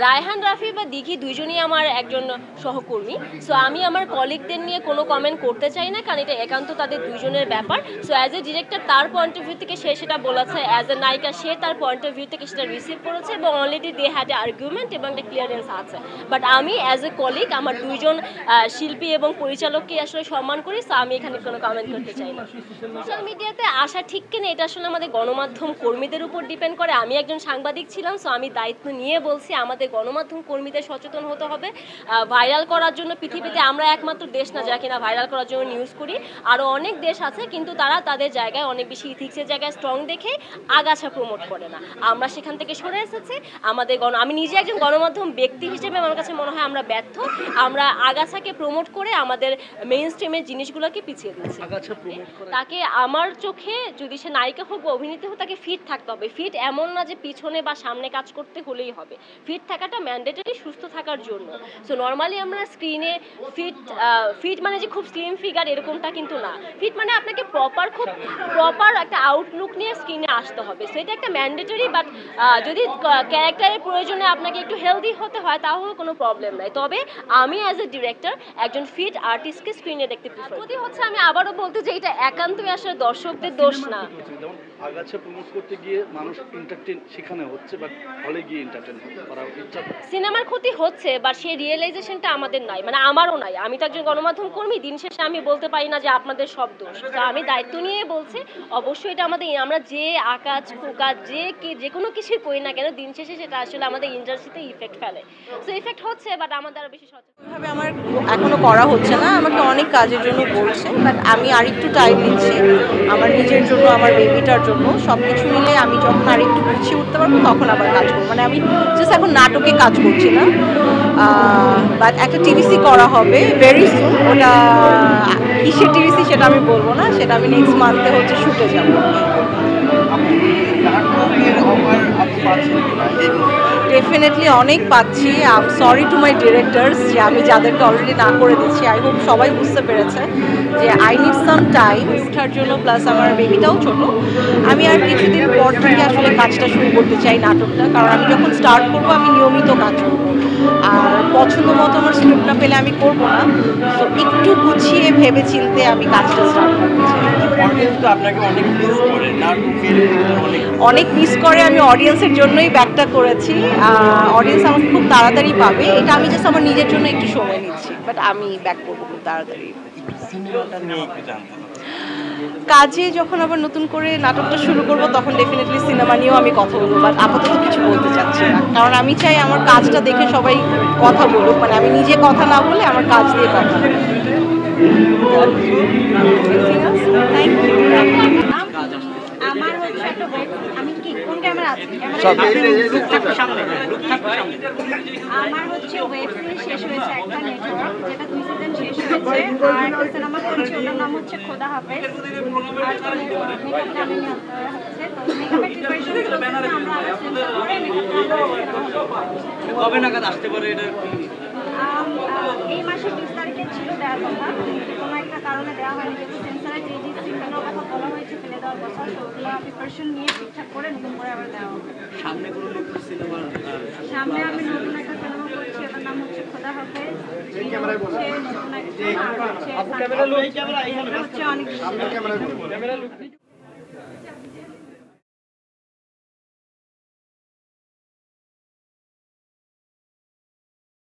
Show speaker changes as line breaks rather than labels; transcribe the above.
রায়হান রাফি বা দিঘি দুইজনই আমার একজন সহকর্মী। সো আমি আমার কলিগদের নিয়ে কোনো কমেন্ট করতে চাই না, কারণ এটা একান্ত তাদের দুইজনের ব্যাপার। সো অ্যাজ এ ডিরেক্টর তার পয়েন্ট অফ ভিউ থেকে সে সেটা বলেছে, অ্যাজ এ নায়িকা সে তার পয়েন্ট অফ ভিউ থেকে সেটা রিসিভ করেছে এবং already they had a argument এবং একটা ক্লিয়ারেন্স আছে। বাট আমি অ্যাজ এ কলিগ আমার দুইজন শিল্পী এবং পরিচালককে আসলে সম্মান করি, সো আমি এখানে কোনো কমেন্ট করতে চাই না। সোশ্যাল মিডিয়াতে আসা ঠিক কিনা এটা আসলে আমাদের গণমাধ্যম কর্মীদের উপর ডিপেন্ড করে। আমি একজন সাংবাদিক ছিলাম, সো আমি দায়িত্ব নিয়ে বলছি আমাদের গণমাধ্যম কর্মীদের সচেতন হতে হবে। ভাইরাল করার জন্য পৃথিবীতে আমরা একমাত্র দেশ না যা কিনা ভাইরাল করার জন্য নিউজ করি, আরও অনেক দেশ আছে, কিন্তু তারা তাদের জায়গায় অনেক বেশি ইথিক্সের জায়গায় স্ট্রং দেখে আগাছা প্রমোট করে না। আমরা সেখান থেকে সরে এসেছি। আমি নিজে একজন গণমাধ্যম ব্যক্তি হিসেবে আমার কাছে মনে হয় আমরা ব্যর্থ। আমরা আগাছাকে প্রমোট করে আমাদের মেইন স্ট্রিমের জিনিসগুলোকে পিছিয়ে দিচ্ছি। তাকে আমার চোখে যদি সে নায়িকা হোক বা অভিনেত্রী হোক, তাকে ফিট থাকতে হবে। ফিট এমন না যে পিছনে বা সামনে কাজ করতে হলেই হবে। ফিট থাকাটা ম্যান্ডেটরি সুস্থ থাকার জন্য। সো নর্মালি আমরা স্ক্রিনে ফিট মানে যে খুব স্লিম ফিগার এরকমটা কিন্তু না। ফিট মানে আপনাকে খুব প্রপার একটা আউটলুক নিয়ে স্ক্রিনে আসতে হবে। সো এটা একটা ম্যান্ডেটরি। বাট যদি ক্যারেক্টারের প্রয়োজনে আপনাকে একটু হেলদি হতে হয় তাহলে কোনো প্রবলেম নাই। তবে আমি অ্যাজ এ ডিরেক্টর একজন ফিট আর্টিস্টকে স্ক্রিনে দেখতে প্রিফার করি। হচ্ছে আমি আবারও বলতে যে এটা একান্তই আসলে দর্শকদের দোষ না।
আগাছা প্রমোট করতে গিয়ে মানুষ এন্টারটেইন সেখানে হচ্ছে, বাট হলে গিয়ে এন্টারটেইন করার ইচ্ছা।
সিনেমার ক্ষতি হচ্ছে, বা সেই রিয়েলাইজেশনটা আমাদের নাই, মানে আমারও নাই। আমি তো একজন গণমাধ্যম কর্মী, দিন শেষে আমি বলতে পারি না যে আপনাদের সব দোষ। তো আমি দায়িত্ব নিয়ে বলছি, অবশ্যই এটা আমাদের, আমরা যে আকাজ কুকাজ যে কোনো কিছুই করি না কেন, দিন শেষে সেটা আসলে আমাদের ইন্ডাস্ট্রিতে ইফেক্ট ফেলে। সো ইফেক্ট হচ্ছে, বাট আমাদের আরও বেশি সচেতন
ভাবে আমার এখনো করা হচ্ছে না। আমাকে অনেক কাজের জন্য বলছে, বাট আমি আরেকটু টাইম নিচ্ছি আমার নিজের জন্য, আমার বেবিটার জন্য। সব কিছু মিলে আমি যখন আরেকটু গুছিয়ে উঠতে পারবো তখন আবার কাজ করবো। মানে আমি জাস্ট এখন নাটকে কাজ করছি না, বাট একটা টিভিসি করা হবে ভেরি সুন। ওটা কিসের টিভিসি সেটা আমি বলবো না, সেটা আমি নেক্সট মান্থে হচ্ছে শুটে যাবো। ডেফিনেটলি অনেক পাচ্ছি। I am sorry to my directors যে আমি যাদেরকে অলরেডি না করে দিচ্ছি। আই হোপ সবাই বুঝতে পেরেছে যে আই নিড সাম টাইম ওঠার জন্য, প্লাস আমার বেবিটাও ছোট। আমি আর কিছুদিন পর থেকে আসলে কাজটা শুরু করতে চাই নাটকটা, কারণ আমি যখন স্টার্ট করবো আমি নিয়মিত কাজ করবো। আর পছন্দ মতো আমার স্ক্রিপ্ট না পেলে আমি করবো না। তো একটু গুছিয়ে ভেবে চিনতে আমি কাজটা স্টার্ট করতে চাই। অনেক মিস করে, আমি অডিয়েন্সের জন্যই ব্যাকটা করেছি। অডিয়েন্স আমাকে খুব তাড়াতাড়ি পাবে, এটা আমি জাস্ট আমার নিজের জন্য একটু সময় নিচ্ছি, বাট আমি ব্যাক করবো খুব তাড়াতাড়ি। কাজে যখন আবার নতুন করে নাটকটা শুরু করব তখন ডেফিনেটলি সিনেমা নিয়েও আমি কথা বলবো, বাট আপাতত কিছু বলতে চাচ্ছি না, কারণ আমি চাই আমার কাজটা দেখে সবাই কথা বলুক। মানে আমি নিজে কথা না বলে আমার কাজ দিয়ে কথা।
আমার হচ্ছে একটা আমি কি কোন ক্যামেরা আছে? আমার হচ্ছে ওয়েব সিরিজ শেষ হয়েছে একটা, নেটওয়ার্ক, যেটা 2 সিজন শেষ হয়েছে। আর একটা সিনেমা করেছি, ওটার নাম হচ্ছে খোদা হাফেজ। আর মেকআপ গানে হচ্ছে, তো মেকআপের প্রিপারেশন চলছে। আমরা সেন্সর করে
কবে নাগাদ আসতে পারে এটা?
এই মাসের 20 তারিখে ছিল দেওয়ার কথা, কোনো একটা কারণে দেওয়া হয়নি। যেহেতু সেন্সরে যে যে সিনেমার কথা বলা হয়েছে ফেলে দেওয়ার কথা, সেগুলো প্রিপারেশন নিয়ে ঠিকঠাক করে নতুন করে আবার দেওয়া হবে।
সামনে কোনো নতুন সিনেমা?
সামনে আমি নতুন একটা সিনেমা করছি, ওটার নাম হচ্ছে খোদা হাফেজ। নতুন একটা হচ্ছে অনেক